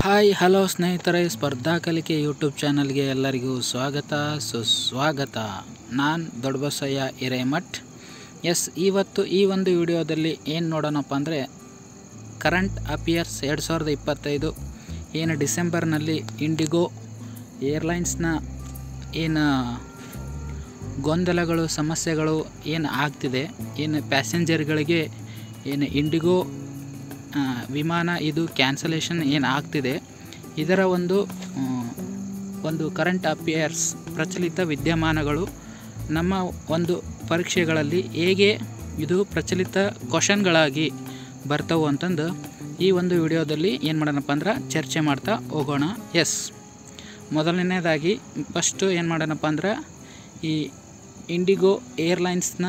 Hi hello ಸ್ನೇಹಿತರೆ, ಸ್ಪರ್ಧಾ ಕಲಿಕೆ ಯೂಟ್ಯೂಬ್ ಚಾನಲ್ಗೆ ಎಲ್ಲರಿಗೂ ಸ್ವಾಗತ ಸುಸ್ವಾಗತ. ನಾನು ದೊಡ್ಡಬಸಯ್ಯ ಹಿರೇಮಠ್. ಇವತ್ತು ಈ ಒಂದು ವಿಡಿಯೋದಲ್ಲಿ ಏನು ನೋಡೋಣಪ್ಪ ಅಂದರೆ, ಕರೆಂಟ್ ಅಫೇರ್ಸ್ 2025 ಏನು ಡಿಸೆಂಬರ್ನಲ್ಲಿ ಇಂಡಿಗೋ ಏರ್ಲೈನ್ಸ್ನ ಏನು ಗೊಂದಲಗಳು ಸಮಸ್ಯೆಗಳು ಏನು ಆಗ್ತಿದೆ, ಏನು ಪ್ಯಾಸೆಂಜರ್ಗಳಿಗೆ ಏನು ಇಂಡಿಗೋ ವಿಮಾನ ಇದು ಕ್ಯಾನ್ಸಲೇಷನ್ ಏನು ಆಗ್ತಿದೆ, ಇದರ ಒಂದು ಕರೆಂಟ್ ಅಫೇರ್ಸ್ ಪ್ರಚಲಿತ ವಿದ್ಯಮಾನಗಳು ನಮ್ಮ ಒಂದು ಪರೀಕ್ಷೆಗಳಲ್ಲಿ ಹೇಗೆ ಇದು ಪ್ರಚಲಿತ ಕ್ವಶನ್ಗಳಾಗಿ ಬರ್ತವೆ ಅಂತಂದು ಈ ಒಂದು ವಿಡಿಯೋದಲ್ಲಿ ಏನು ಮಾಡೋಣಪ್ಪ ಅಂದ್ರೆ ಚರ್ಚೆ ಮಾಡ್ತಾ ಹೋಗೋಣ. ಮೊದಲನೇದಾಗಿ ಫಸ್ಟು ಏನು ಮಾಡೋಣಪ್ಪ ಅಂದ್ರೆ ಈ ಇಂಡಿಗೋ ಏರ್ಲೈನ್ಸ್ನ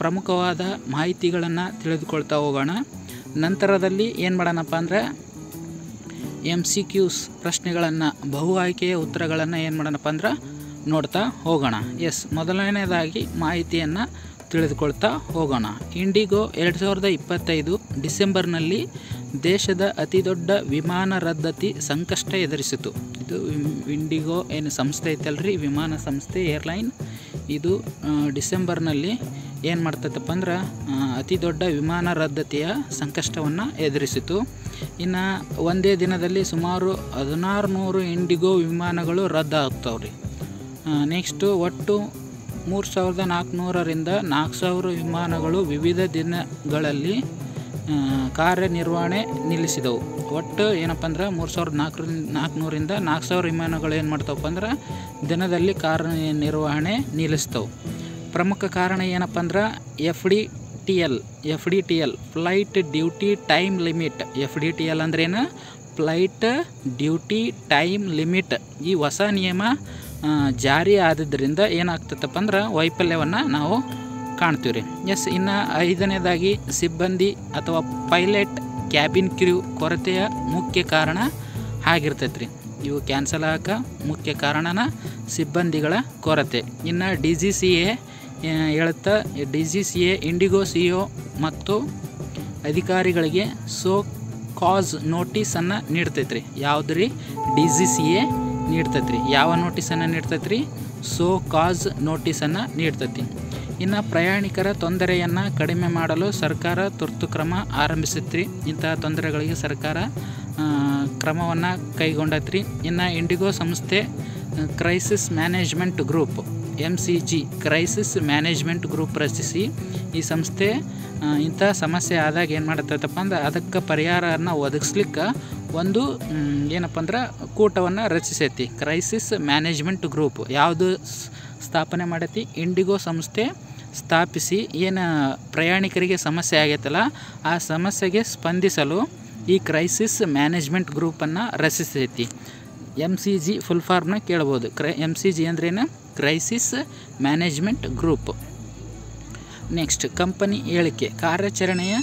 ಪ್ರಮುಖವಾದ ಮಾಹಿತಿಗಳನ್ನು ತಿಳಿದುಕೊಳ್ತಾ ಹೋಗೋಣ. ನಂತರದಲ್ಲಿ ಏನು ಮಾಡೋಣಪ್ಪ ಅಂದರೆ MCQs ಪ್ರಶ್ನೆಗಳನ್ನು, ಬಹು ಆಯ್ಕೆಯ ಉತ್ತರಗಳನ್ನು ಏನು ಮಾಡೋಣಪ್ಪ ಅಂದ್ರೆ ನೋಡ್ತಾ ಹೋಗೋಣ. ಮೊದಲನೇದಾಗಿ ಮಾಹಿತಿಯನ್ನು ತಿಳಿದುಕೊಳ್ತಾ ಹೋಗೋಣ. ಇಂಡಿಗೋ 2025 ಡಿಸೆಂಬರ್ನಲ್ಲಿ ದೇಶದ ಅತಿ ದೊಡ್ಡ ವಿಮಾನ ರದ್ದತಿ ಸಂಕಷ್ಟ ಎದುರಿಸಿತು. ಇದು ಇಂಡಿಗೋ ಏನು ಸಂಸ್ಥೆ ಐತಲ್ರಿ, ವಿಮಾನ ಸಂಸ್ಥೆ ಏರ್ಲೈನ್, ಇದು ಡಿಸೆಂಬರ್ನಲ್ಲಿ ಏನು ಮಾಡ್ತೈತಪ್ಪ ಅಂದ್ರೆ ಅತಿ ದೊಡ್ಡ ವಿಮಾನ ರದ್ದತಿಯ ಸಂಕಷ್ಟವನ್ನು ಎದುರಿಸಿತು. ಇನ್ನು ಒಂದೇ ದಿನದಲ್ಲಿ ಸುಮಾರು 1600 ಇಂಡಿಗೋ ವಿಮಾನಗಳು ರದ್ದಾಗ್ತಾವ್ರಿ. ನೆಕ್ಸ್ಟು ಒಟ್ಟು 3400ರಿಂದ 4000 ವಿಮಾನಗಳು ವಿವಿಧ ದಿನಗಳಲ್ಲಿ ಕಾರ್ಯನಿರ್ವಹಣೆ ನಿಲ್ಲಿಸಿದವು. ಒಟ್ಟು ಏನಪ್ಪ ಅಂದ್ರೆ 3400ರಿಂದ 4000 ವಿಮಾನಗಳು ಏನು ಮಾಡ್ತಾವಪ್ಪ ಅಂದ್ರೆ ದಿನದಲ್ಲಿ ಕಾರ್ಯನಿರ್ವಹಣೆ ನಿಲ್ಲಿಸ್ತವೆ. ಪ್ರಮುಖ ಕಾರಣ ಏನಪ್ಪ ಅಂದ್ರೆ FDTL flight duty time limit. FDTL ಅಂದ್ರೇನು? Flight duty time limit. ಈ ಹೊಸ ನಿಯಮ ಜಾರಿ ಆದದ್ರಿಂದ ಏನಾಗ್ತದಪ್ಪ ಅಂದ್ರೆ ವೈಫಲ್ಯವನ್ನು ನಾವು ಕಾಣ್ತೀವಿ ರೀ. ಇನ್ನು 5ನೇದಾಗಿ ಸಿಬ್ಬಂದಿ ಅಥವಾ ಪೈಲಟ್ ಕ್ಯಾಬಿನ್ ಕ್ರ್ಯೂ ಕೊರತೆಯ ಮುಖ್ಯ ಕಾರಣ ಆಗಿರ್ತೈತೆ ರೀ. ಇವು ಕ್ಯಾನ್ಸಲ್ ಆಗಕ್ಕೆ ಮುಖ್ಯ ಕಾರಣನ ಸಿಬ್ಬಂದಿಗಳ ಕೊರತೆ. ಇನ್ನು DGCA ಹೇಳುತ್ತಾ, DGCA ಇಂಡಿಗೋ CEO ಮತ್ತು ಅಧಿಕಾರಿಗಳಿಗೆ ಸೋ ಕಾಸ್ ನೋಟಿಸನ್ನು ನೀಡ್ತೈತೆ ರೀ. ಯಾವ್ದು ರೀ? DGCA ನೀಡ್ತೈತೆ ರೀ. ಯಾವ ನೋಟಿಸನ್ನು ನೀಡ್ತೈತೆ ರೀ? ಸೋ ಕಾಸ್ ನೋಟಿಸನ್ನು ನೀಡ್ತೈತಿ. ಇನ್ನು ಪ್ರಯಾಣಿಕರ ತೊಂದರೆಯನ್ನು ಕಡಿಮೆ ಮಾಡಲು ಸರ್ಕಾರ ತುರ್ತು ಕ್ರಮ ಆರಂಭಿಸೈತ್ರಿ. ಇಂತಹ ತೊಂದರೆಗಳಿಗೆ ಸರ್ಕಾರ ಕ್ರಮವನ್ನು ಕೈಗೊಂಡೈತ್ರಿ. ಇನ್ನು ಇಂಡಿಗೋ ಸಂಸ್ಥೆ crisis management group MCG crisis management group ರಚಿಸಿ ಈ ಸಂಸ್ಥೆ ಇಂಥ ಸಮಸ್ಯೆ ಆದಾಗ ಏನು ಮಾಡತ್ತಪ್ಪ ಅಂದ್ರೆ ಅದಕ್ಕೆ ಪರಿಹಾರವನ್ನು ಒದಗಿಸ್ಲಿಕ್ಕೆ ಒಂದು ಏನಪ್ಪ ಅಂದ್ರೆ ಕೂಟವನ್ನು ರಚಿಸೈತಿ. ಕ್ರೈಸಿಸ್ ಮ್ಯಾನೇಜ್ಮೆಂಟ್ ಗ್ರೂಪ್ ಯಾವುದು ಸ್ಥಾಪನೆ ಮಾಡೈತಿ? ಇಂಡಿಗೋ ಸಂಸ್ಥೆ ಸ್ಥಾಪಿಸಿ ಏನು ಪ್ರಯಾಣಿಕರಿಗೆ ಸಮಸ್ಯೆ ಆಗೈತಲ್ಲ ಆ ಸಮಸ್ಯೆಗೆ ಸ್ಪಂದಿಸಲು ಈ ಕ್ರೈಸಿಸ್ ಮ್ಯಾನೇಜ್ಮೆಂಟ್ ಗ್ರೂಪನ್ನು ರಚಿಸೈತಿ. MCG ಫುಲ್ ಫಾರ್ಮ್ನ ಕೇಳ್ಬೋದು. MCG ಅಂದ್ರೇನು? Crisis management group. Next company ಹೇಳಿಕೆ. ಕಾರ್ಯಾಚರಣೆಯ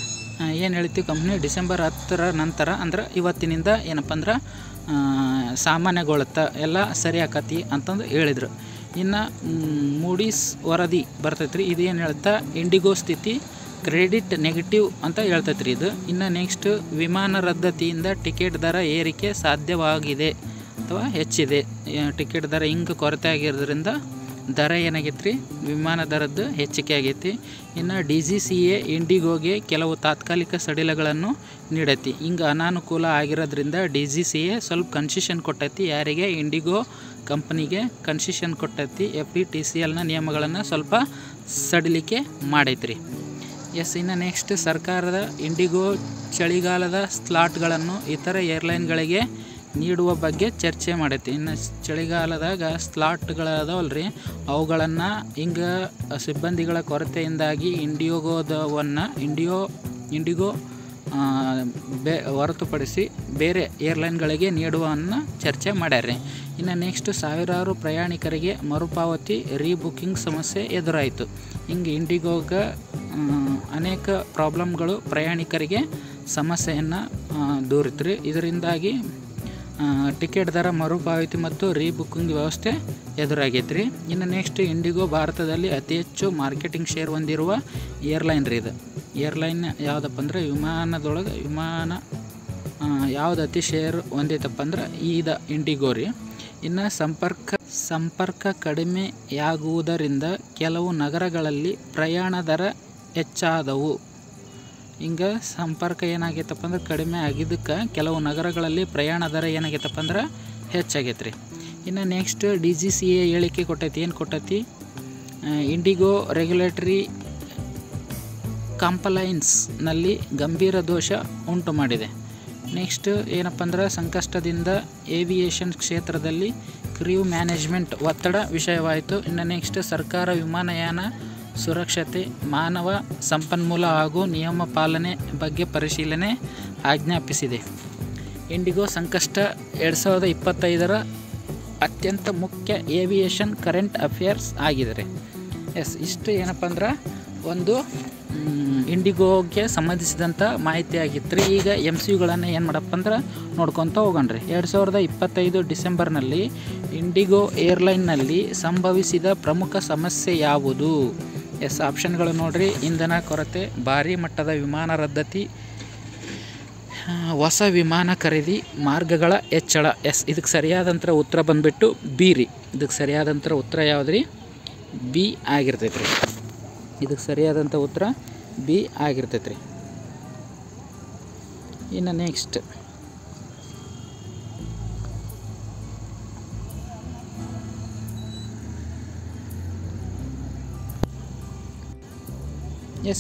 ಏನು ಹೇಳ್ತೀವಿ, ಕಂಪ್ನಿ ಡಿಸೆಂಬರ್ 10ರ ನಂತರ ಅಂದ್ರೆ ಇವತ್ತಿನಿಂದ ಏನಪ್ಪ ಅಂದ್ರೆ ಸಾಮಾನ್ಯಗೊಳ್ಳುತ್ತಾ ಎಲ್ಲ ಸರಿ ಆಕತಿ ಅಂತಂದು ಹೇಳಿದರು. ಇನ್ನು ಮೂಡೀಸ್ ವರದಿ ಬರ್ತೈತ್ರಿ. ಇದು ಏನು ಹೇಳ್ತಾ, ಇಂಡಿಗೋ ಸ್ಥಿತಿ ಕ್ರೆಡಿಟ್ ನೆಗೆಟಿವ್ ಅಂತ ಹೇಳ್ತೈತ್ರಿ ಇದು. ಇನ್ನು ನೆಕ್ಸ್ಟ್ ವಿಮಾನ ರದ್ದತಿಯಿಂದ ಟಿಕೆಟ್ ದರ ಏರಿಕೆ ಸಾಧ್ಯವಾಗಿದೆ ಅಥವಾ ಹೆಚ್ಚಿದೆ. ಟಿಕೆಟ್ ದರ ಹಿಂಗೆ ಕೊರತೆ ಆಗಿರೋದ್ರಿಂದ ದರ ಏನಾಗೈತೆ ರೀ, ವಿಮಾನ ದರದ್ದು ಹೆಚ್ಚಿಗೆ ಆಗೈತಿ. ಇನ್ನು DGCA ಇಂಡಿಗೋಗೆ ಕೆಲವು ತಾತ್ಕಾಲಿಕ ಸಡಿಲಗಳನ್ನು ನೀಡೈತಿ. ಹಿಂಗೆ ಅನಾನುಕೂಲ ಆಗಿರೋದ್ರಿಂದ DGCA ಸ್ವಲ್ಪ ಕನ್ಸೆಷನ್ ಕೊಟ್ಟೈತಿ. ಯಾರಿಗೆ? ಇಂಡಿಗೋ ಕಂಪನಿಗೆ ಕನ್ಸೆಷನ್ ಕೊಟ್ಟೈತಿ. FDTCLನ ನಿಯಮಗಳನ್ನು ಸ್ವಲ್ಪ ಸಡಿಲಿಕೆ ಮಾಡೈತ್ರಿ. ಇನ್ನು ನೆಕ್ಸ್ಟ್ ಸರ್ಕಾರದ ಇಂಡಿಗೋ ಚಳಿಗಾಲದ ಸ್ಲಾಟ್ಗಳನ್ನು ಇತರ ಏರ್ಲೈನ್ಗಳಿಗೆ ನೀಡುವ ಬಗ್ಗೆ ಚರ್ಚೆ ಮಾಡೈತಿ. ಇನ್ನು ಚಳಿಗಾಲದಾಗ ಸ್ಲಾಟ್ಗಳದಾವಲ್ರಿ, ಅವುಗಳನ್ನು ಹಿಂಗೆ ಸಿಬ್ಬಂದಿಗಳ ಕೊರತೆಯಿಂದಾಗಿ ಇಂಡಿಗೋ ಹೊರತುಪಡಿಸಿ ಬೇರೆ ಏರ್ಲೈನ್ಗಳಿಗೆ ನೀಡುವನ್ನು ಚರ್ಚೆ ಮಾಡ್ಯಾರ್ರಿ. ಇನ್ನು ನೆಕ್ಸ್ಟ್ ಸಾವಿರಾರು ಪ್ರಯಾಣಿಕರಿಗೆ ಮರುಪಾವತಿ ರೀಬುಕ್ಕಿಂಗ್ ಸಮಸ್ಯೆ ಎದುರಾಯಿತು. ಹಿಂಗೆ ಇಂಡಿಗೋಗೆ ಅನೇಕ ಪ್ರಾಬ್ಲಮ್ಗಳು ಪ್ರಯಾಣಿಕರಿಗೆ ಸಮಸ್ಯೆಯನ್ನು ದೂರಿತು ರೀ. ಇದರಿಂದಾಗಿ ಟಿಕೆಟ್ ದರ ಮರುಪಾವತಿ ಮತ್ತು ರೀಬುಕ್ಕಿಂಗ್ ವ್ಯವಸ್ಥೆ ಎದುರಾಗೈತೆ ರೀ. ಇನ್ನು ನೆಕ್ಸ್ಟ್ ಇಂಡಿಗೋ ಭಾರತದಲ್ಲಿ ಅತಿ ಹೆಚ್ಚು ಮಾರ್ಕೆಟಿಂಗ್ ಶೇರ್ ಹೊಂದಿರುವ ಏರ್ಲೈನ್ ರೀ. ಇದು ಏರ್ಲೈನ್ ಯಾವುದಪ್ಪ ಅಂದರೆ ವಿಮಾನದೊಳಗೆ ಯಾವ್ದು ಅತಿ ಶೇರ್ ಹೊಂದೈತಪ್ಪ ಅಂದ್ರೆ ಈದ ಇಂಡಿಗೋ ರೀ. ಇನ್ನು ಸಂಪರ್ಕ ಕಡಿಮೆಯಾಗುವುದರಿಂದ ಕೆಲವು ನಗರಗಳಲ್ಲಿ ಪ್ರಯಾಣ ದರ ಹೆಚ್ಚಾದವು. ಹಿಂಗೆ ಸಂಪರ್ಕ ಏನಾಗೈತಪ್ಪ ಅಂದ್ರೆ ಕಡಿಮೆ ಆಗಿದ್ದಕ್ಕೆ ಕೆಲವು ನಗರಗಳಲ್ಲಿ ಪ್ರಯಾಣ ದರ ಏನಾಗೈತಪ್ಪ ಅಂದ್ರೆ ಹೆಚ್ಚಾಗೈತೆ ರೀ. ಇನ್ನು ನೆಕ್ಸ್ಟ್ DGCA ಹೇಳಿಕೆ ಕೊಟ್ಟೈತಿ. ಏನು ಕೊಟ್ಟೈತಿ? ಇಂಡಿಗೋ ರೆಗ್ಯುಲೇಟರಿ ಕಂಪ್ಲೈನ್ಸ್ನಲ್ಲಿ ಗಂಭೀರ ದೋಷ ಉಂಟು ಮಾಡಿದೆ. ನೆಕ್ಸ್ಟ್ ಏನಪ್ಪ ಅಂದ್ರೆ ಸಂಕಷ್ಟದಿಂದ ಏವಿಯೇಷನ್ ಕ್ಷೇತ್ರದಲ್ಲಿ ಕ್ರ್ಯೂ ಮ್ಯಾನೇಜ್ಮೆಂಟ್ ಒತ್ತಡ ವಿಷಯವಾಯಿತು. ಇನ್ನು ನೆಕ್ಸ್ಟ್ ಸರ್ಕಾರ ವಿಮಾನಯಾನ ಸುರಕ್ಷತೆ, ಮಾನವ ಸಂಪನ್ಮೂಲ ಹಾಗೂ ನಿಯಮ ಪಾಲನೆ ಬಗ್ಗೆ ಪರಿಶೀಲನೆ ಆಜ್ಞಾಪಿಸಿದೆ. ಇಂಡಿಗೋ ಸಂಕಷ್ಟ 2025ರ ಅತ್ಯಂತ ಮುಖ್ಯ ಏವಿಯೇಷನ್ ಕರೆಂಟ್ ಅಫೇರ್ಸ್ ಆಗಿದೆ. ಇಷ್ಟು ಏನಪ್ಪ ಅಂದ್ರೆ ಒಂದು ಇಂಡಿಗೋಗೆ ಸಂಬಂಧಿಸಿದಂಥ ಮಾಹಿತಿ ಆಗಿತ್ತು ರೀ. ಈಗ MCUಗಳನ್ನು ಏನು ಮಾಡಪ್ಪ ಅಂದ್ರೆ ನೋಡ್ಕೊತ ಹೋಗೋಣ್ರಿ. 2025 ಡಿಸೆಂಬರ್ನಲ್ಲಿ ಇಂಡಿಗೋ ಏರ್ಲೈನ್ನಲ್ಲಿ ಸಂಭವಿಸಿದ ಪ್ರಮುಖ ಸಮಸ್ಯೆ ಯಾವುದು? ಆಪ್ಷನ್ಗಳು ನೋಡ್ರಿ. ಇಂಧನ ಕೊರತೆ, ಭಾರಿ ಮಟ್ಟದ ವಿಮಾನ ರದ್ದತಿ, ಹೊಸ ವಿಮಾನ ಖರೀದಿ, ಮಾರ್ಗಗಳ ಹೆಚ್ಚಳ. ಇದಕ್ಕೆ ಸರಿಯಾದಂಥ ಉತ್ತರ ಬಂದುಬಿಟ್ಟು ಬಿ ರೀ. ಇದಕ್ಕೆ ಸರಿಯಾದಂಥ ಉತ್ತರ ಯಾವುದು ರೀ? ಬಿ ಆಗಿರ್ತೈತೆ ರೀ. ಇದಕ್ಕೆ ಸರಿಯಾದಂಥ ಉತ್ತರ ಬಿ ಆಗಿರ್ತೈತೆ ರೀ. ಇನ್ನು ನೆಕ್ಸ್ಟ್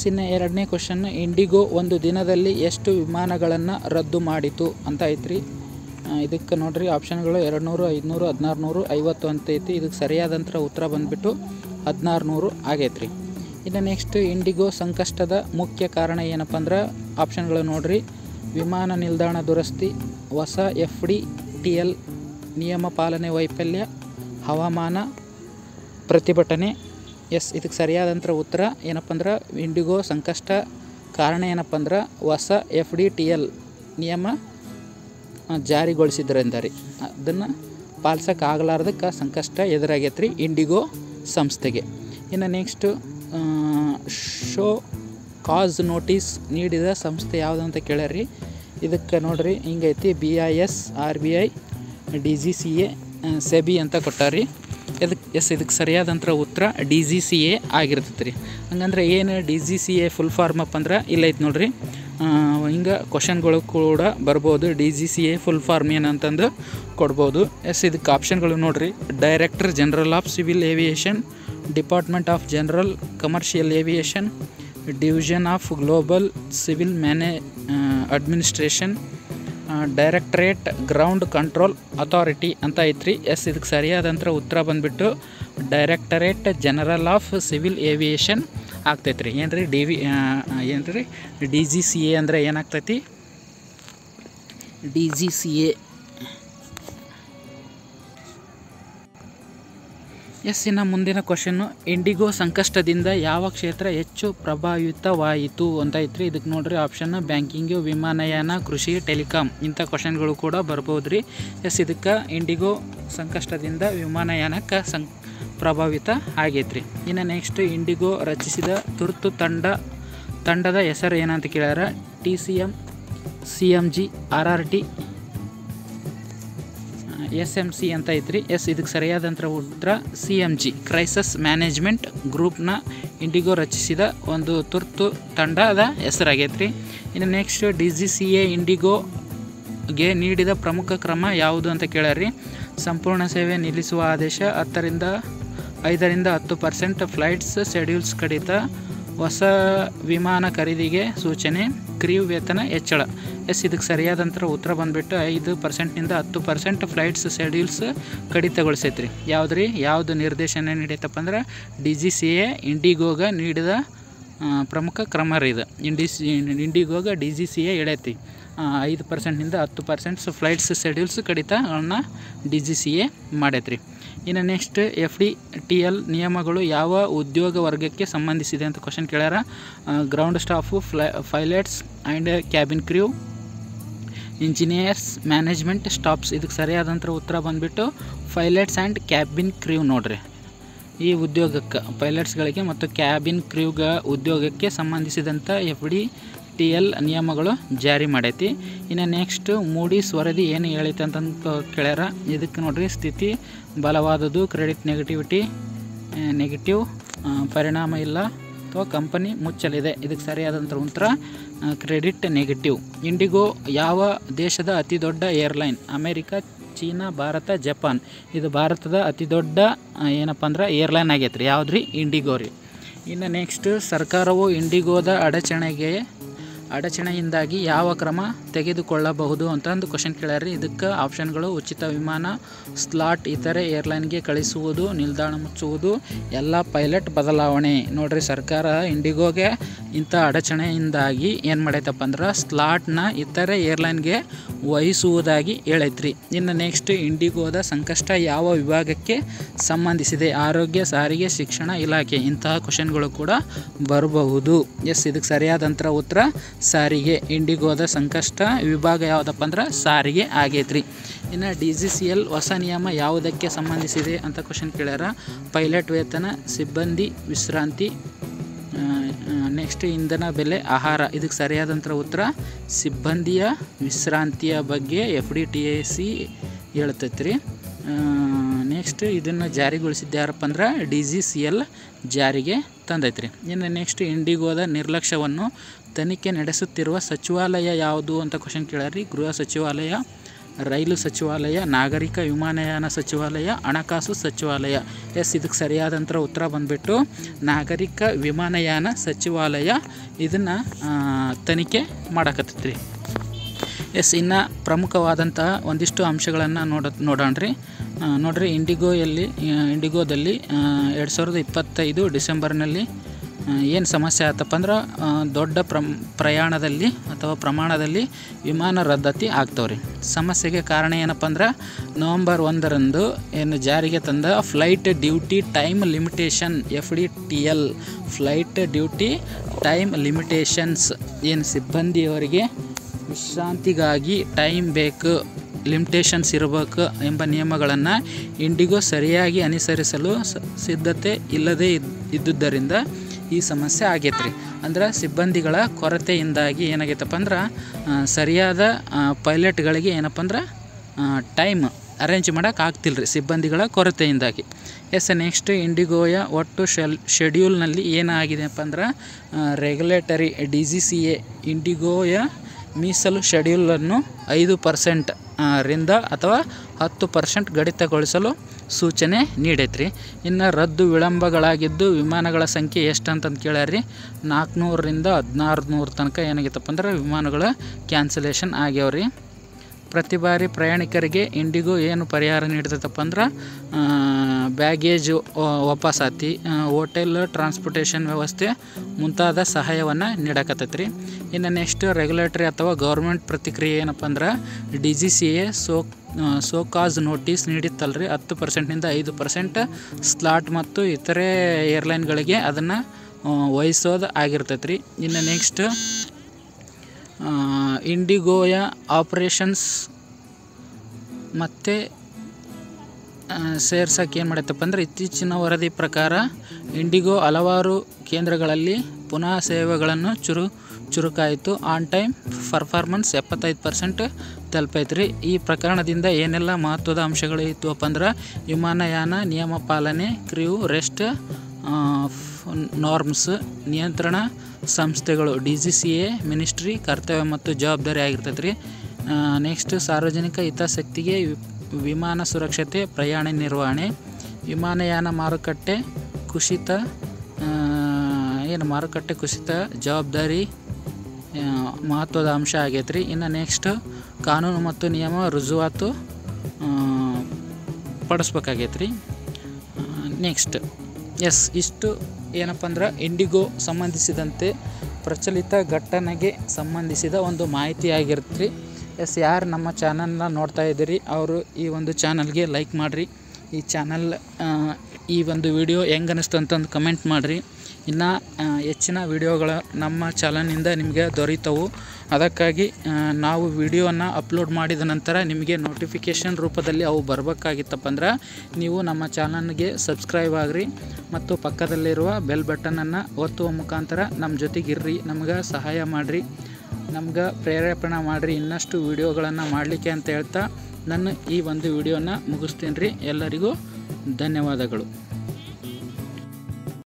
ಇನ್ನು ಎರಡನೇ ಕ್ವಶನ್, ಇಂಡಿಗೋ ಒಂದು ದಿನದಲ್ಲಿ ಎಷ್ಟು ವಿಮಾನಗಳನ್ನು ರದ್ದು ಮಾಡಿತು ಅಂತ ಐತ್ರಿ. ಇದಕ್ಕೆ ನೋಡ್ರಿ ಆಪ್ಷನ್ಗಳು 200, 500, 1600, 50 ಅಂತ ಐತಿ. ಇದಕ್ಕೆ ಸರಿಯಾದಂಥ ಉತ್ತರ ಬಂದುಬಿಟ್ಟು 1600 ಆಗೈತ್ರಿ. ಇನ್ನು ನೆಕ್ಸ್ಟ್ ಇಂಡಿಗೋ ಸಂಕಷ್ಟದ ಮುಖ್ಯ ಕಾರಣ ಏನಪ್ಪ ಅಂದ್ರೆ ಆಪ್ಷನ್ಗಳು ನೋಡ್ರಿ. ವಿಮಾನ ನಿಲ್ದಾಣ ದುರಸ್ತಿ, ಹೊಸ FDTL ನಿಯಮ ಪಾಲನೆ ವೈಫಲ್ಯ, ಹವಾಮಾನ ಪ್ರತಿಭಟನೆ. ಇದಕ್ಕೆ ಸರಿಯಾದಂಥ ಉತ್ತರ ಏನಪ್ಪ ಅಂದ್ರೆ ಇಂಡಿಗೋ ಸಂಕಷ್ಟ ಕಾರಣ ಏನಪ್ಪ ಅಂದ್ರೆ ಹೊಸ FDTL ನಿಯಮ ಜಾರಿಗೊಳಿಸಿದ್ರಿಂದ ರೀ. ಅದನ್ನು ಪಾಲಿಸೋಕ್ಕಾಗಲಾರ್ದಕ್ಕೆ ಸಂಕಷ್ಟ ಎದುರಾಗೈತೆ ರೀ ಇಂಡಿಗೋ ಸಂಸ್ಥೆಗೆ. ಇನ್ನು ನೆಕ್ಸ್ಟು ಶೋ ಕಾಸ್ ನೋಟಿಸ್ ನೀಡಿದ ಸಂಸ್ಥೆ ಯಾವುದು ಅಂತ ಕೇಳ್ಯಾರ್ರಿ. ಇದಕ್ಕೆ ನೋಡ್ರಿ ಹಿಂಗೈತಿ. BIS, RBI, DGCA, SEBI ಅಂತ ಕೊಟ್ಟಾರ್ರಿ. ಇದಕ್ಕೆ ಸರಿಯಾದಂಥ ಉತ್ತರ DGCA ಆಗಿರ್ತೈತೆ ರೀ. ಹಂಗಂದ್ರೆ ಏನು DGCA ಫುಲ್ ಫಾರ್ಮ್ ಅಪ್ ಅಂದ್ರೆ ಇಲ್ಲ ಐತೆ ನೋಡ್ರಿ. ಹಿಂಗೆ ಕ್ವಶನ್ಗಳು ಕೂಡ ಬರ್ಬೋದು. DGCA ಫುಲ್ ಫಾರ್ಮ್ ಏನಂತಂದು ಕೊಡ್ಬೋದು. ಇದಕ್ಕೆ ಆಪ್ಷನ್ಗಳು ನೋಡ್ರಿ. Director general of civil aviation, department of general commercial aviation, division of global civil administration, directorate ground control authority ಅಂತ ಐತ್ರಿ. ಇದಕ್ಕೆ ಸರಿಯಾದಂಥ ಉತ್ತರ ಬಂದುಬಿಟ್ಟು directorate general of civil aviation ಆಗ್ತೈತೆ ರೀ. ಏನ್ರಿ DGCA ಅಂದರೆ ಏನಾಗ್ತೈತಿ? DGCA. ಇನ್ನು ಮುಂದಿನ ಕ್ವಶನ್ನು, ಇಂಡಿಗೋ ಸಂಕಷ್ಟದಿಂದ ಯಾವ ಕ್ಷೇತ್ರ ಹೆಚ್ಚು ಪ್ರಭಾವಿತವಾಯಿತು ಅಂತ ಐತ್ರಿ. ಇದಕ್ಕೆ ನೋಡ್ರಿ ಆಪ್ಷನ್ ಬ್ಯಾಂಕಿಂಗು, ವಿಮಾನಯಾನ, ಕೃಷಿ, ಟೆಲಿಕಾಂ ಇಂಥ ಕ್ವಶನ್ಗಳು ಕೂಡ ಬರ್ಬೋದು ರೀ. ಇದಕ್ಕೆ ಇಂಡಿಗೋ ಸಂಕಷ್ಟದಿಂದ ವಿಮಾನಯಾನಕ್ಕೆ ಪ್ರಭಾವಿತ ಆಗೈತ್ರಿ. ಇನ್ನು ನೆಕ್ಸ್ಟ್ ಇಂಡಿಗೋ ರಚಿಸಿದ ತುರ್ತು ತಂಡದ ಹೆಸರು ಏನಂತ ಕೇಳ್ಯಾರ. TCM, CMG, RRT, SMC ಅಂತ ಐತ್ರಿ. ಇದಕ್ಕೆ ಸರಿಯಾದಂಥ ಉತ್ತರ CMG ಕ್ರೈಸಿಸ್ ಮ್ಯಾನೇಜ್ಮೆಂಟ್ ಗ್ರೂಪ್ನ ಇಂಡಿಗೋ ರಚಿಸಿದ ಒಂದು ತುರ್ತು ತಂಡದ ಹೆಸರಾಗೈತ್ರಿ. ಇನ್ನು ನೆಕ್ಸ್ಟ್ DGCA ಇಂಡಿಗೋಗೆ ನೀಡಿದ ಪ್ರಮುಖ ಕ್ರಮ ಯಾವುದು ಅಂತ ಕೇಳ್ಯಾರ್ರಿ. ಸಂಪೂರ್ಣ ಸೇವೆ ನಿಲ್ಲಿಸುವ ಆದೇಶ, 5ರಿಂದ 10% ಫ್ಲೈಟ್ಸ್ ಶೆಡ್ಯೂಲ್ಸ್ ಕಡಿತ, ಹೊಸ ವಿಮಾನ ಖರೀದಿಗೆ ಸೂಚನೆ, ಕ್ರ್ಯೂ ವೇತನ ಹೆಚ್ಚಳ. ಇದಕ್ಕೆ ಸರಿಯಾದಂಥ ಉತ್ತರ ಬಂದುಬಿಟ್ಟು 5%ನಿಂದ 10% ಫ್ಲೈಟ್ಸ್ ಶೆಡ್ಯೂಲ್ಸ್ ಕಡಿತಗೊಳಿಸೈತ್ರಿ. ಯಾವುದು ನಿರ್ದೇಶನ ನೀಡೈತಪ್ಪ ಅಂದ್ರೆ DGCA ಇಂಡಿಗೋಗೆ ನೀಡಿದ ಪ್ರಮುಖ ಕ್ರಮ ರೀ ಇದು. ಇಂಡಿಗೋಗೆ DGCA ಹೇಳೈತಿ 5%ನಿಂದ 10% ಫ್ಲೈಟ್ಸ್ ಶೆಡ್ಯೂಲ್ಸ್ ಕಡಿತಗಳನ್ನ DGCA ಮಾಡೈತ್ರಿ. ಇನ್ನು ನೆಕ್ಸ್ಟ್ FDTL ನಿಯಮಗಳು ಯಾವ ಉದ್ಯೋಗ ವರ್ಗಕ್ಕೆ ಸಂಬಂಧಿಸಿದೆ ಅಂತ ಕ್ವಶನ್ ಕೇಳ್ಯಾರ. Ground staff, pilots and cabin crew, engineers, management staffs. ಇದಕ್ಕೆ ಸರಿಯಾದಂಥ ಉತ್ತರ ಬಂದುಬಿಟ್ಟು ಪೈಲಟ್ಸ್ ಆ್ಯಂಡ್ ಕ್ಯಾಬಿನ್ ಕ್ರ್ಯೂ ನೋಡ್ರಿ. ಈ ಉದ್ಯೋಗಕ್ಕೆ ಪೈಲಟ್ಸ್ಗಳಿಗೆ ಮತ್ತು ಕ್ಯಾಬಿನ್ ಕ್ರ್ಯೂಗ ಉದ್ಯೋಗಕ್ಕೆ ಸಂಬಂಧಿಸಿದಂಥ FDTL FDTL ನಿಯಮಗಳು ಜಾರಿ ಮಾಡೈತಿ. ಇನ್ನು ನೆಕ್ಸ್ಟ್ ಮೂಡೀಸ್ ವರದಿ ಏನು ಹೇಳೈತೆ ಅಂತಂದು ಕೇಳ್ಯಾರ. ಇದಕ್ಕೆ ನೋಡ್ರಿ, ಸ್ಥಿತಿ ಬಲವಾದದ್ದು, ಕ್ರೆಡಿಟ್ ನೆಗೆಟಿವ್, ಪರಿಣಾಮ ಇಲ್ಲ ಅಥವಾ ಕಂಪನಿ ಮುಚ್ಚಲಿದೆ. ಇದಕ್ಕೆ ಸರಿಯಾದಂಥ ಉತ್ತರ ಕ್ರೆಡಿಟ್ ನೆಗೆಟಿವ್. ಇಂಡಿಗೋ ಯಾವ ದೇಶದ ಅತಿ ದೊಡ್ಡ airline? America, China, Bharat, Japan. ಇದು ಭಾರತದ ಅತಿ ದೊಡ್ಡ ಏನಪ್ಪ ಅಂದ್ರೆ ಏರ್ಲೈನ್ ಆಗೈತೆ ರೀ. ಯಾವ್ದು ರೀ? ಇಂಡಿಗೋ ರೀ. ಇನ್ನು ನೆಕ್ಸ್ಟ್, ಸರ್ಕಾರವು ಇಂಡಿಗೋದ ಅಡಚಣೆಯಿಂದಾಗಿ ಯಾವ ಕ್ರಮ ತೆಗೆದುಕೊಳ್ಳಬಹುದು ಅಂತಂದು ಕ್ವಶನ್ ಕೇಳ್ಯಾರ. ಇದಕ್ಕೆ ಆಪ್ಷನ್ಗಳು: ಉಚಿತ ವಿಮಾನ ಸ್ಲಾಟ್, ಇತರೆ ಏರ್ಲೈನ್ಗೆ ಕಳಿಸುವುದು, ನಿಲ್ದಾಣ ಮುಚ್ಚುವುದು, ಎಲ್ಲ ಪೈಲಟ್ ಬದಲಾವಣೆ. ನೋಡ್ರಿ, ಸರ್ಕಾರ ಇಂಡಿಗೋಗೆ ಇಂಥ ಅಡಚಣೆಯಿಂದಾಗಿ ಏನು ಮಾಡೈತಪ್ಪ ಅಂದ್ರೆ ಸ್ಲಾಟ್ನ ಇತರೆ ಏರ್ಲೈನ್ಗೆ ವಹಿಸುವುದಾಗಿ ಹೇಳೈತ್ರಿ. ಇನ್ನು ನೆಕ್ಸ್ಟ್, ಇಂಡಿಗೋದ ಸಂಕಷ್ಟ ಯಾವ ವಿಭಾಗಕ್ಕೆ ಸಂಬಂಧಿಸಿದೆ? ಆರೋಗ್ಯ, ಸಾರಿಗೆ, ಶಿಕ್ಷಣ ಇಲಾಖೆ. ಇಂತಹ ಕ್ವಶನ್ಗಳು ಕೂಡ ಬರಬಹುದು. ಎಸ್, ಇದಕ್ಕೆ ಸರಿಯಾದಂಥ ಉತ್ತರ ಸಾರಿಗೆ. ಇಂಡಿಗೋದ ಸಂಕಷ್ಟ ವಿಭಾಗ ಯಾವುದಪ್ಪ ಅಂದ್ರೆ ಸಾರಿಗೆ ಆಗೈತ್ರಿ. ಇನ್ನು DGCL ಹೊಸ ನಿಯಮ ಯಾವುದಕ್ಕೆ ಸಂಬಂಧಿಸಿದೆ ಅಂತ ಕ್ವಶನ್ ಕೇಳ್ಯಾರ. ಪೈಲಟ್ ವೇತನ, ಸಿಬ್ಬಂದಿ ವಿಶ್ರಾಂತಿ, ನೆಕ್ಸ್ಟ್ ಇಂಧನ ಬೆಲೆ, ಆಹಾರ. ಇದಕ್ಕೆ ಸರಿಯಾದಂಥ ಉತ್ತರ ಸಿಬ್ಬಂದಿಯ ವಿಶ್ರಾಂತಿಯ ಬಗ್ಗೆ FDTAC ಹೇಳ್ತೈತ್ರಿ. ನೆಕ್ಸ್ಟ್, ಇದನ್ನು ಜಾರಿಗೊಳಿಸಿದ್ದು ಯಾರಪ್ಪ ಅಂದ್ರೆ DGCL ಜಾರಿಗೆ ತಂದೈತ್ರಿ. ಇನ್ನು ನೆಕ್ಸ್ಟ್, ಇಂಡಿಗೋದ ನಿರ್ಲಕ್ಷ್ಯವನ್ನು ತನಿಖೆ ನಡೆಸುತ್ತಿರುವ ಸಚಿವಾಲಯ ಯಾವುದು ಅಂತ ಕ್ವಶನ್ ಕೇಳ್ಯಾರಿ. ಗೃಹ ಸಚಿವಾಲಯ, ರೈಲು ಸಚಿವಾಲಯ, ನಾಗರಿಕ ವಿಮಾನಯಾನ ಸಚಿವಾಲಯ, ಹಣಕಾಸು ಸಚಿವಾಲಯ. ಎಸ್, ಇದಕ್ಕೆ ಸರಿಯಾದಂಥ ಉತ್ತರ ಬಂದುಬಿಟ್ಟು ನಾಗರಿಕ ವಿಮಾನಯಾನ ಸಚಿವಾಲಯ ಇದನ್ನು ತನಿಖೆ ಮಾಡಕತ್ತೈತ್ರಿ. ಎಸ್, ಇನ್ನು ಪ್ರಮುಖವಾದಂತಹ ಒಂದಿಷ್ಟು ಅಂಶಗಳನ್ನು ನೋಡೋಣ್ರಿ. ನೋಡ್ರಿ, ಇಂಡಿಗೋದಲ್ಲಿ 2025 ಡಿಸೆಂಬರ್ನಲ್ಲಿ ಏನು ಸಮಸ್ಯೆ ಆಯ್ತಪ್ಪ ಅಂದ್ರೆ ದೊಡ್ಡ ಪ್ರಯಾಣದಲ್ಲಿ ಅಥವಾ ಪ್ರಮಾಣದಲ್ಲಿ ವಿಮಾನ ರದ್ದತಿ ಆಗ್ತಾವ್ರಿ. ಸಮಸ್ಯೆಗೆ ಕಾರಣ ಏನಪ್ಪ ಅಂದ್ರೆ ನವಂಬರ್ 1ರಂದು ಏನು ಜಾರಿಗೆ ತಂದ flight duty time limitation FDTL flight duty time limitations. ಏನು ಸಿಬ್ಬಂದಿಯವರಿಗೆ ವಿಶ್ರಾಂತಿಗಾಗಿ ಟೈಮ್ ಬೇಕು, ಲಿಮಿಟೇಷನ್ಸ್ ಇರಬೇಕು ಎಂಬ ನಿಯಮಗಳನ್ನು ಇಂಡಿಗೋ ಸರಿಯಾಗಿ ಅನುಸರಿಸಲು ಸಿದ್ಧತೆ ಇಲ್ಲದೇ ಇದ್ದುದರಿಂದ ಈ ಸಮಸ್ಯೆ ಆಗೈತ್ರಿ. ಅಂದ್ರೆ ಸಿಬ್ಬಂದಿಗಳ ಕೊರತೆಯಿಂದಾಗಿ ಏನಾಗೈತಪ್ಪ ಅಂದ್ರೆ ಸರಿಯಾದ ಪೈಲಟ್ಗಳಿಗೆ ಏನಪ್ಪ ಅಂದ್ರೆ ಟೈಮ್ ಅರೇಂಜ್ ಮಾಡೋಕೆ ಆಗ್ತಿಲ್ಲ ರೀ ಸಿಬ್ಬಂದಿಗಳ ಕೊರತೆಯಿಂದಾಗಿ. ಎಸ್, ನೆಕ್ಸ್ಟ್, ಇಂಡಿಗೋಯ ಒಟ್ಟು ಶೆಡ್ಯೂಲ್ನಲ್ಲಿ ಏನಾಗಿದೆಯಪ್ಪ ಅಂದ್ರೆ ರೆಗ್ಯುಲೇಟರಿ DGCA ಇಂಡಿಗೋಯ ಮೀಸಲು ಶೆಡ್ಯೂಲನ್ನು 5% ರಿಂದ ಅಥವಾ 10% ಕಡಿತಗೊಳಿಸಲು ಸೂಚನೆ ನೀಡೈತ್ರಿ. ಇನ್ನು ರದ್ದು ವಿಳಂಬಗಳಾಗಿದ್ದು ವಿಮಾನಗಳ ಸಂಖ್ಯೆ ಎಷ್ಟು ಅಂತಂದು ಕೇಳ್ಯಾರಿ. 400ರಿಂದ 1600 ತನಕ ಏನಾಗಿತ್ತಪ್ಪ ಅಂದ್ರೆ ವಿಮಾನಗಳ ಕ್ಯಾನ್ಸಲೇಷನ್ ಆಗ್ಯಾವ್ರಿ. ಪ್ರತಿ ಬಾರಿ ಪ್ರಯಾಣಿಕರಿಗೆ ಇಂಡಿಗೋ ಏನು ಪರಿಹಾರ ನೀಡ್ತೈತಪ್ಪ ಅಂದ್ರೆ ಬ್ಯಾಗೇಜ್ ವಾಪಸಾತಿ, ಹೋಟೆಲ್, ಟ್ರಾನ್ಸ್ಪೋರ್ಟೇಷನ್ ವ್ಯವಸ್ಥೆ ಮುಂತಾದ ಸಹಾಯವನ್ನು ನೀಡಕತ್ತೈತ್ರಿ. ಇನ್ನು ನೆಕ್ಸ್ಟ್, ರೆಗ್ಯುಲೇಟರಿ ಅಥವಾ ಗೌರ್ಮೆಂಟ್ ಪ್ರತಿಕ್ರಿಯೆ ಏನಪ್ಪ ಅಂದ್ರೆ DGCA ಸೋಕಾಸ್ ನೋಟಿಸ್ ನೀಡಿತ್ತಲ್ರಿ 10%ನಿಂದ 5% ಸ್ಲಾಟ್ ಮತ್ತು ಇತರೆ ಏರ್ಲೈನ್ಗಳಿಗೆ ಅದನ್ನು ವಹಿಸೋದು ಆಗಿರ್ತೈತ್ರಿ. ಇನ್ನು ನೆಕ್ಸ್ಟ್, ಇಂಡಿಗೋಯ ಆಪ್ರೇಷನ್ಸ್ ಮತ್ತು ಸೇರ್ಸೋಕೆ ಏನು ಮಾಡೈತಪ್ಪ ಅಂದ್ರೆ ಇತ್ತೀಚಿನ ವರದಿ ಪ್ರಕಾರ ಇಂಡಿಗೋ ಹಲವಾರು ಕೇಂದ್ರಗಳಲ್ಲಿ ಪುನಃ ಸೇವೆಗಳನ್ನು ಚುರುಕಾಯಿತು. ಆನ್ ಟೈಮ್ ಪರ್ಫಾರ್ಮೆನ್ಸ್ 75% ತಲುಪೈತ್ರಿ. ಈ ಪ್ರಕರಣದಿಂದ ಏನೆಲ್ಲ ಮಹತ್ವದ ಅಂಶಗಳು ಇತ್ತುವಪ್ಪ ಅಂದ್ರೆ ವಿಮಾನಯಾನ ನಿಯಮ ಪಾಲನೆ, ಕ್ರ್ಯೂ ರೆಸ್ಟ್ ನಾರ್ಮ್ಸ್, ನಿಯಂತ್ರಣ ಸಂಸ್ಥೆಗಳು DGCA ಮಿನಿಸ್ಟ್ರಿ ಕರ್ತವ್ಯ ಮತ್ತು ಜವಾಬ್ದಾರಿ ಆಗಿರ್ತೈತೆ ರೀ. ನೆಕ್ಸ್ಟ್, ಸಾರ್ವಜನಿಕ ಹಿತಾಸಕ್ತಿಗೆ ವಿಮಾನ ಸುರಕ್ಷತೆ, ಪ್ರಯಾಣ ನಿರ್ವಹಣೆ, ವಿಮಾನಯಾನ ಮಾರುಕಟ್ಟೆ ಕುಸಿತ ಜವಾಬ್ದಾರಿ ಮಹತ್ವದ ಅಂಶ ಆಗೈತೆ ರೀ. ಇನ್ನು ನೆಕ್ಸ್ಟ್, ಕಾನೂನು ಮತ್ತು ನಿಯಮ ರುಜುವಾತು ಪಡಿಸ್ಬೇಕಾಗೈತೆ ರೀ. ನೆಕ್ಸ್ಟ್, ಎಸ್, ಇಷ್ಟು ಏನಪ್ಪ ಅಂದ್ರೆ ಇಂಡಿಗೋ ಸಂಬಂಧಿಸಿದಂತೆ ಪ್ರಚಲಿತ ಘಟನೆಗೆ ಸಂಬಂಧಿಸಿದ ಒಂದು ಮಾಹಿತಿ ಆಗಿರುತ್ತೆ ರೀ. ಎಸ್, ಯಾರು ನಮ್ಮ ಚಾನಲ್ನ ನೋಡ್ತಾ ಇದ್ದೀರಿ ಅವರು ಈ ಒಂದು ಚಾನಲ್ಗೆ ಲೈಕ್ ಮಾಡಿರಿ. ಈ ಚಾನಲ್ ಈ ಒಂದು ವಿಡಿಯೋ ಹೆಂಗೆ ಅನ್ನಿಸ್ತು ಅಂತಂದು ಕಮೆಂಟ್ ಮಾಡಿರಿ. ಇನ್ನು ಹೆಚ್ಚಿನ ವಿಡಿಯೋಗಳು ನಮ್ಮ ಚಾನಲ್ನಿಂದ ನಿಮಗೆ ದೊರೀತವು. ಅದಕ್ಕಾಗಿ ನಾವು ವಿಡಿಯೋನ ಅಪ್ಲೋಡ್ ಮಾಡಿದ ನಂತರ ನಿಮಗೆ ನೋಟಿಫಿಕೇಷನ್ ರೂಪದಲ್ಲಿ ಅವು ಬರಬೇಕಾಗಿತ್ತಪ್ಪ ಅಂದ್ರೆ ನೀವು ನಮ್ಮ ಚಾನಲ್ಗೆ ಸಬ್ಸ್ಕ್ರೈಬ್ ಆಗಿರಿ ಮತ್ತು ಪಕ್ಕದಲ್ಲಿರುವ ಬೆಲ್ ಬಟನನ್ನು ಒತ್ತುವ ಮುಖಾಂತರ ನಮ್ಮ ಜೊತೆಗಿರ್ರಿ, ನಮಗೆ ಸಹಾಯ ಮಾಡಿರಿ. ನಮ್ಗೆ ಪ್ರೇರೇಪಣೆ ಮಾಡಿರಿ ಇನ್ನಷ್ಟು ವಿಡಿಯೋಗಳನ್ನು ಮಾಡಲಿಕ್ಕೆ ಅಂತ ಹೇಳ್ತಾ ನನ್ನ ಈ ಒಂದು ವಿಡಿಯೋನ ಮುಗಿಸ್ತೀನಿ ರೀ. ಎಲ್ಲರಿಗೂ ಧನ್ಯವಾದಗಳು.